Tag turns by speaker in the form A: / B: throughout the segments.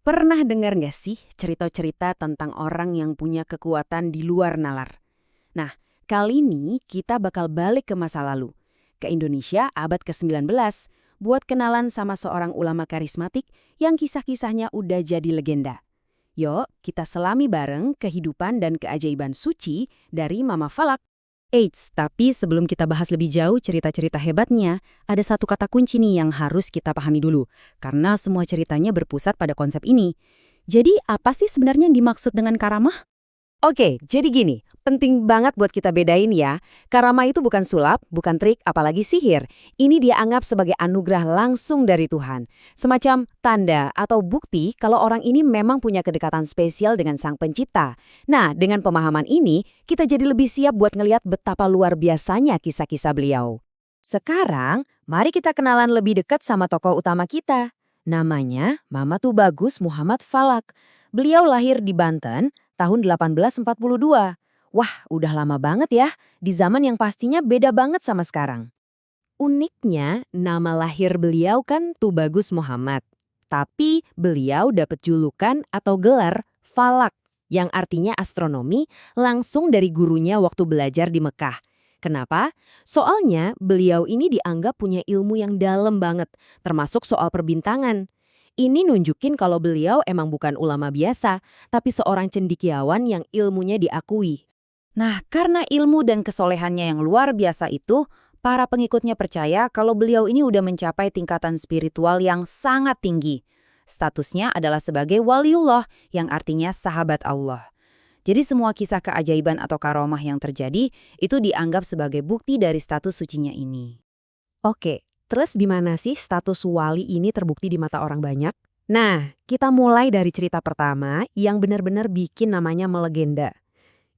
A: Pernah dengar nggak sih cerita-cerita tentang orang yang punya kekuatan di luar nalar? Nah, kali ini kita bakal balik ke masa lalu, ke Indonesia abad ke-19, buat kenalan sama seorang ulama karismatik yang kisah-kisahnya udah jadi legenda. Yuk, kita selami bareng kehidupan dan keajaiban suci dari Mama Falak. Eits, tapi sebelum kita bahas lebih jauh cerita-cerita hebatnya, ada satu kata kunci nih yang harus kita pahami dulu, karena semua ceritanya berpusat pada konsep ini. Jadi, apa sih sebenarnya yang dimaksud dengan karamah? Oke, jadi gini, penting banget buat kita bedain ya. Karamah itu bukan sulap, bukan trik, apalagi sihir. Ini dia anggap sebagai anugerah langsung dari Tuhan. Semacam tanda atau bukti kalau orang ini memang punya kedekatan spesial dengan Sang Pencipta. Nah, dengan pemahaman ini, kita jadi lebih siap buat ngelihat betapa luar biasanya kisah-kisah beliau. Sekarang, mari kita kenalan lebih dekat sama tokoh utama kita. Namanya Mama Tubagus Muhammad Falak. Beliau lahir di Banten tahun 1842. Wah, udah lama banget ya, di zaman yang pastinya beda banget sama sekarang. Uniknya, nama lahir beliau kan Tubagus Muhammad. Tapi beliau dapat julukan atau gelar Falak, yang artinya astronomi, langsung dari gurunya waktu belajar di Mekah. Kenapa? Soalnya beliau ini dianggap punya ilmu yang dalam banget, termasuk soal perbintangan. Ini nunjukin kalau beliau emang bukan ulama biasa, tapi seorang cendekiawan yang ilmunya diakui. Nah, karena ilmu dan kesolehannya yang luar biasa itu, para pengikutnya percaya kalau beliau ini udah mencapai tingkatan spiritual yang sangat tinggi. Statusnya adalah sebagai waliullah, yang artinya sahabat Allah. Jadi semua kisah keajaiban atau karomah yang terjadi, itu dianggap sebagai bukti dari status sucinya ini. Oke, terus gimana sih status wali ini terbukti di mata orang banyak? Nah, kita mulai dari cerita pertama yang benar-benar bikin namanya melegenda.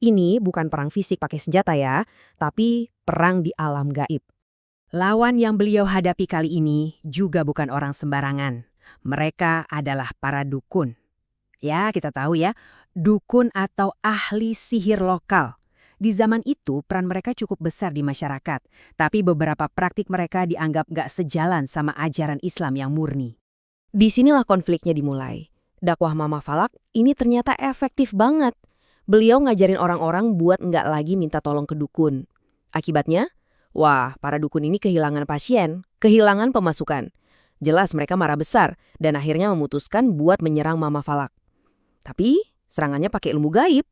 A: Ini bukan perang fisik pakai senjata ya, tapi perang di alam gaib. Lawan yang beliau hadapi kali ini juga bukan orang sembarangan. Mereka adalah para dukun. Ya, kita tahu ya, dukun atau ahli sihir lokal. Di zaman itu, peran mereka cukup besar di masyarakat, tapi beberapa praktik mereka dianggap gak sejalan sama ajaran Islam yang murni. Disinilah konfliknya dimulai. Dakwah Mama Falak ini ternyata efektif banget. Beliau ngajarin orang-orang buat nggak lagi minta tolong ke dukun. Akibatnya, wah, para dukun ini kehilangan pasien, kehilangan pemasukan. Jelas mereka marah besar dan akhirnya memutuskan buat menyerang Mama Falak. Tapi serangannya pakai ilmu gaib.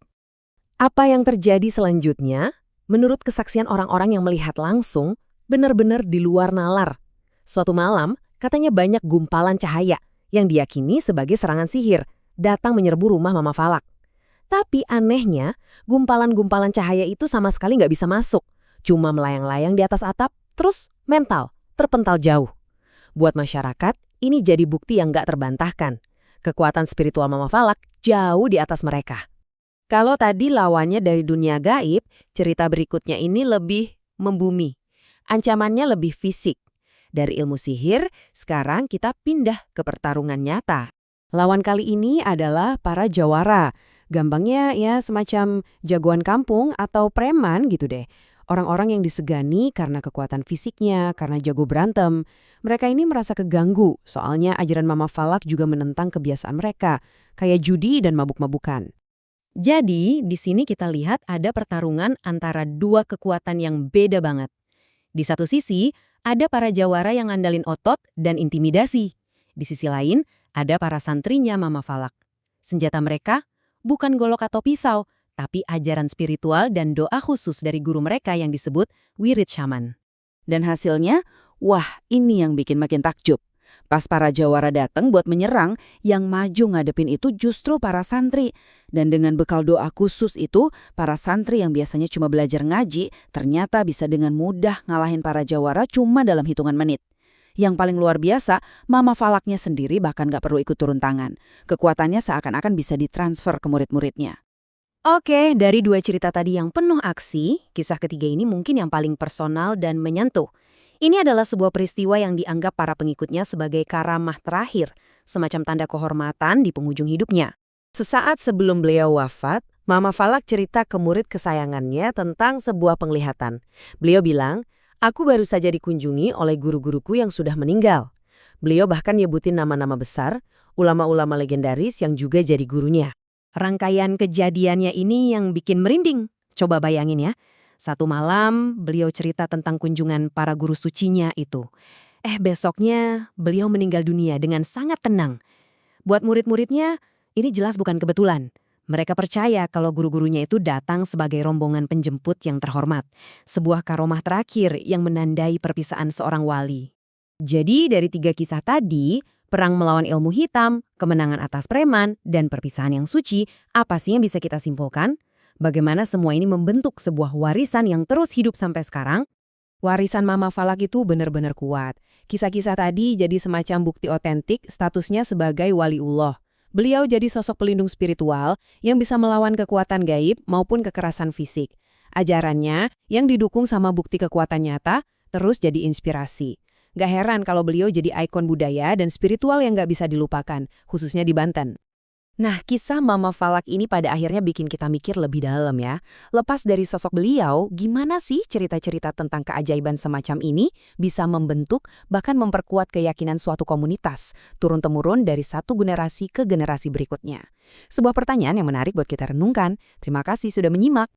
A: Apa yang terjadi selanjutnya? Menurut kesaksian orang-orang yang melihat langsung, benar-benar di luar nalar. Suatu malam, katanya banyak gumpalan cahaya yang diyakini sebagai serangan sihir datang menyerbu rumah Mama Falak. Tapi anehnya, gumpalan-gumpalan cahaya itu sama sekali nggak bisa masuk. Cuma melayang-layang di atas atap, terus mental, terpental jauh. Buat masyarakat, ini jadi bukti yang nggak terbantahkan. Kekuatan spiritual Mama Falak jauh di atas mereka. Kalau tadi lawannya dari dunia gaib, cerita berikutnya ini lebih membumi. Ancamannya lebih fisik. Dari ilmu sihir, sekarang kita pindah ke pertarungan nyata. Lawan kali ini adalah para jawara. Gampangnya ya semacam jagoan kampung atau preman gitu deh. Orang-orang yang disegani karena kekuatan fisiknya, karena jago berantem. Mereka ini merasa keganggu, soalnya ajaran Mama Falak juga menentang kebiasaan mereka, kayak judi dan mabuk-mabukan. Jadi, di sini kita lihat ada pertarungan antara dua kekuatan yang beda banget. Di satu sisi, ada para jawara yang ngandalin otot dan intimidasi. Di sisi lain, ada para santrinya Mama Falak. Senjata mereka bukan golok atau pisau, tapi ajaran spiritual dan doa khusus dari guru mereka yang disebut wirid syaman. Dan hasilnya, wah ini yang bikin makin takjub. Pas para jawara datang buat menyerang, yang maju ngadepin itu justru para santri. Dan dengan bekal doa khusus itu, para santri yang biasanya cuma belajar ngaji, ternyata bisa dengan mudah ngalahin para jawara cuma dalam hitungan menit. Yang paling luar biasa, Mama Falaknya sendiri bahkan gak perlu ikut turun tangan. Kekuatannya seakan-akan bisa ditransfer ke murid-muridnya. Oke, dari dua cerita tadi yang penuh aksi, kisah ketiga ini mungkin yang paling personal dan menyentuh. Ini adalah sebuah peristiwa yang dianggap para pengikutnya sebagai karamah terakhir, semacam tanda kehormatan di penghujung hidupnya. Sesaat sebelum beliau wafat, Mama Falak cerita ke murid kesayangannya tentang sebuah penglihatan. Beliau bilang, "Aku baru saja dikunjungi oleh guru-guruku yang sudah meninggal." Beliau bahkan nyebutin nama-nama besar, ulama-ulama legendaris yang juga jadi gurunya. Rangkaian kejadiannya ini yang bikin merinding. Coba bayangin ya, satu malam beliau cerita tentang kunjungan para guru sucinya itu. Besoknya beliau meninggal dunia dengan sangat tenang. Buat murid-muridnya, ini jelas bukan kebetulan. Mereka percaya kalau guru-gurunya itu datang sebagai rombongan penjemput yang terhormat. Sebuah karomah terakhir yang menandai perpisahan seorang wali. Jadi dari 3 kisah tadi, perang melawan ilmu hitam, kemenangan atas preman, dan perpisahan yang suci, apa sih yang bisa kita simpulkan? Bagaimana semua ini membentuk sebuah warisan yang terus hidup sampai sekarang? Warisan Mama Falak itu benar-benar kuat. Kisah-kisah tadi jadi semacam bukti otentik statusnya sebagai waliullah. Beliau jadi sosok pelindung spiritual yang bisa melawan kekuatan gaib maupun kekerasan fisik. Ajarannya yang didukung sama bukti kekuatan nyata terus jadi inspirasi. Gak heran kalau beliau jadi ikon budaya dan spiritual yang gak bisa dilupakan, khususnya di Banten. Nah, kisah Mama Falak ini pada akhirnya bikin kita mikir lebih dalam ya. Lepas dari sosok beliau, gimana sih cerita-cerita tentang keajaiban semacam ini bisa membentuk bahkan memperkuat keyakinan suatu komunitas, turun-temurun dari satu generasi ke generasi berikutnya? Sebuah pertanyaan yang menarik buat kita renungkan. Terima kasih sudah menyimak.